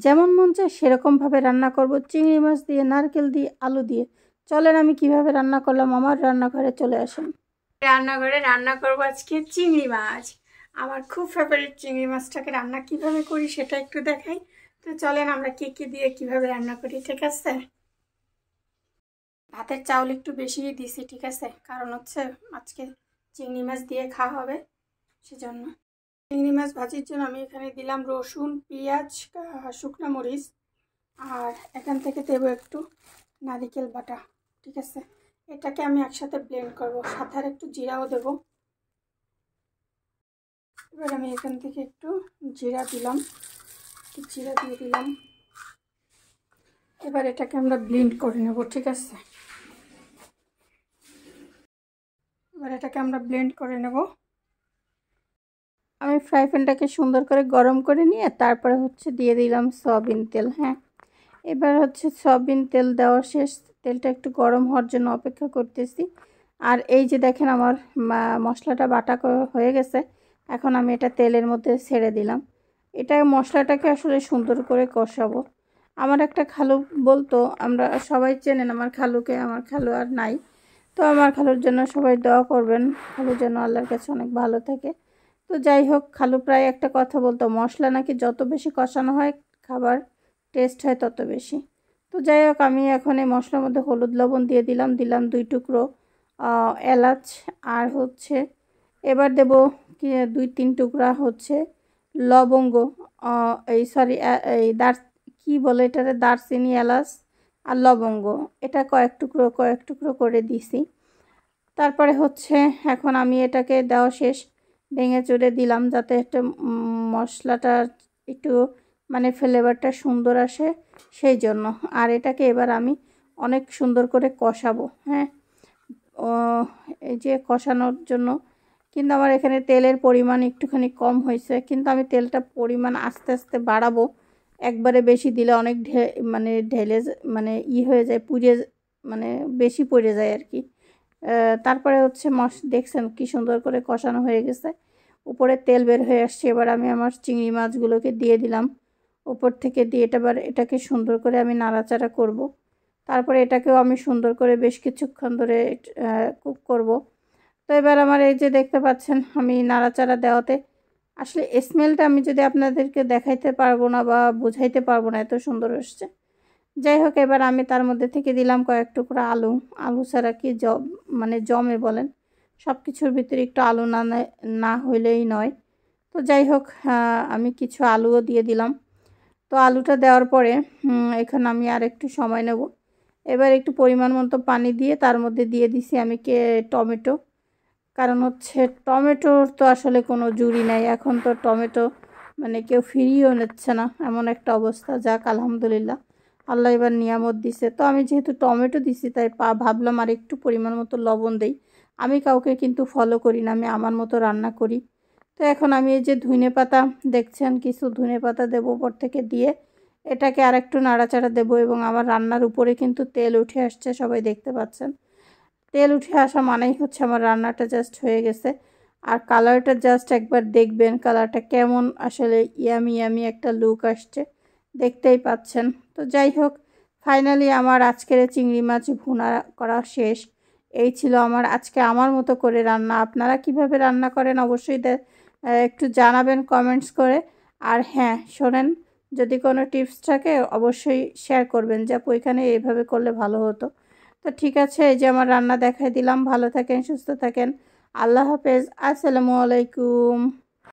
যেমন মন চায় সেরকমভাবে রান্না করব, চিংড়ি মাছ দিয়ে, নারকেল দিয়ে, আলু দিয়ে। চলেন আমি কিভাবে রান্না করলাম আমার রান্নাঘরে চলে আসেন। রান্নাঘরে রান্না করব আজকে চিংড়ি মাছ। আমার খুব ফেভারিট চিংড়ি মাছটাকে রান্না কিভাবে করি সেটা একটু দেখাই। তো চলেন আমরা কি কি দিয়ে কিভাবে রান্না করি, ঠিক আছে? ভাতের চাউল একটু বেশি দিছি, ঠিক আছে, কারণ হচ্ছে আজকে চিংড়ি মাছ দিয়ে খাওয়া হবে, সেজন্য। চিংড়ি মাছ ভাজির জন্য আমি এখানে দিলাম রসুন, পেঁয়াজ, শুকনো মরিচ, আর এখান থেকে দেবো একটু নারিকেল বাটা, ঠিক আছে। এটাকে আমি একসাথে ব্লেন্ড করব, সাথে আর একটু জিরাও দেবো। এবার আমি এখান থেকে একটু জিরা দিলাম, একটু জিরা দিয়ে দিলাম। এবার এটাকে আমরা ব্লেন্ড করে নেব, ঠিক আছে। এবার এটাকে আমরা ব্লেন্ড করে নেব। আমি ফ্রাই প্যানটাকে সুন্দর করে গরম করে নিয়ে তারপরে হচ্ছে দিয়ে দিলাম সয়াবিন তেল। হ্যাঁ, এবার হচ্ছে সয়াবিন তেল দেওয়া শেষ, তেলটা একটু গরম হওয়ার জন্য অপেক্ষা করতেছি। আর এই যে দেখেন আমার মশলাটা বাটা হয়ে গেছে। এখন আমি এটা তেলের মধ্যে ছেড়ে দিলাম। এটা মশলাটাকে আসলে সুন্দর করে কষাবো। আমার একটা খালু বলতো, আমরা সবাই চেনেন আমার খালুকে, আমার খালু আর নাই, তো আমার খালুর জন্য সবাই দোয়া করবেন, খালু যেন আল্লাহর কাছে অনেক ভালো থাকে। তো যাই হোক, খালু প্রায় একটা কথা বলতো, মশলা নাকি যত বেশি কষানো হয় খাবার টেস্ট হয় তত বেশি। তো যাই হোক, আমি এখন এই মশলার মধ্যে হলুদ লবণ দিয়ে দিলাম, 2 টুকরো এলাচ, আর হচ্ছে এবার দেব কি 2-3 টুকরা হচ্ছে লবঙ্গ, এই সরি এই কি বলে এটারে, দারচিনি, এলাচ আর লবঙ্গ, এটা কয়েক টুকরো করে দিছি। তারপরে হচ্ছে এখন আমি এটাকে দেওয়া শেষ, ভেঙে চুরে দিলাম যাতে একটু মশলাটা একটু মানে ফ্লেভারটা সুন্দর আসে সেই জন্য। আর এটাকে এবার আমি অনেক সুন্দর করে কষাবো। হ্যাঁ, এই যে কষানোর জন্য কিন্তু আমার এখানে তেলের পরিমাণ একটুখানি কম হয়েছে, কিন্তু আমি তেলটা পরিমাণ আস্তে আস্তে বাড়াবো। একবারে বেশি দিলে অনেক মানে ঢেলে মানে হয়ে যায়, পুড়ে মানে বেশি পড়ে যায় আর কি। তারপরে হচ্ছে দেখছেন কি সুন্দর করে কষানো হয়ে গেছে, উপরে তেল বের হয়ে আসছে। এবার আমি আমার চিংড়ি মাছগুলোকে দিয়ে দিলাম উপর থেকে, দিয়ে এটাকে সুন্দর করে আমি নাড়াচাড়া করব। তারপরে এটাকেও আমি সুন্দর করে বেশ কিছুক্ষণ ধরে কুক করব। তো এবার আমার এই যে দেখতে পাচ্ছেন আমি নাড়াচাড়া দেওয়াতে আসলে স্মেলটা আমি যদি আপনাদেরকে দেখাইতে পারবো না বা বুঝাইতে পারবো না, এত সুন্দর আসছে। যাই হোক, এবার আমি তার মধ্যে থেকে দিলাম কয়েক টুকরা আলু। আলু ছাড়া কি মানে জমে বলেন, সব কিছুর ভিতরে একটু আলু না হইলেই নয়। তো যাই হোক, আমি কিছু আলুও দিয়ে দিলাম। তো আলুটা দেওয়ার পরে এখানে আমি আর একটু সময় নেব। এবার একটু পরিমাণ মতো পানি দিয়ে তার মধ্যে দিয়ে দিছি আমি টমেটো। কারণ হচ্ছে টমেটোর তো আসলে কোনো জুড়ি নাই, এখন তো টমেটো মানে কেউ ফিরিয়েও নিচ্ছে না, এমন একটা অবস্থা। যাক আলহামদুলিল্লাহ, আল্লাহ এবার নিয়ামত দিছে। তো আমি যেহেতু টমেটো দিছি তাই ভাবলাম আর একটু পরিমাণ মতো লবণ দেই। আমি কাউকে কিন্তু ফলো করি না, আমি আমার মতো রান্না করি। তো এখন আমি এই যে ধনেপাতা দেখছেন, কিছু ধনেপাতা দেবো উপর থেকে, দিয়ে এটাকে আর একটু নাড়াচাড়া দেবো। এবং আমার রান্নার উপরে কিন্তু তেল উঠে আসছে, সবাই দেখতে পাচ্ছেন। তেল উঠে আসা মানেই হচ্ছে আমার রান্নাটা জাস্ট হয়ে গেছে। আর কালারটা জাস্ট একবার দেখবেন, কালারটা কেমন আসলে ইয়ামি ইয়ামি একটা লুক আসছে, দেখতেই পাচ্ছেন। তো যাই হোক, ফাইনালি আমার আজকের চিংড়ি মাছ ভুনা করা শেষ। এই ছিল আমার আজকে আমার মতো করে রান্না। আপনারা কিভাবে রান্না করেন অবশ্যই একটু জানাবেন কমেন্টস করে। আর হ্যাঁ শোনেন, যদি কোনো টিপস থাকে অবশ্যই শেয়ার করবেন যে আপু এখানে এইভাবে করলে ভালো হতো। তো ঠিক আছে, এই যে আমার রান্না দেখাই দিলাম। ভালো থাকেন, সুস্থ থাকেন, আল্লাহ হাফেজ, আসসালামু আলাইকুম।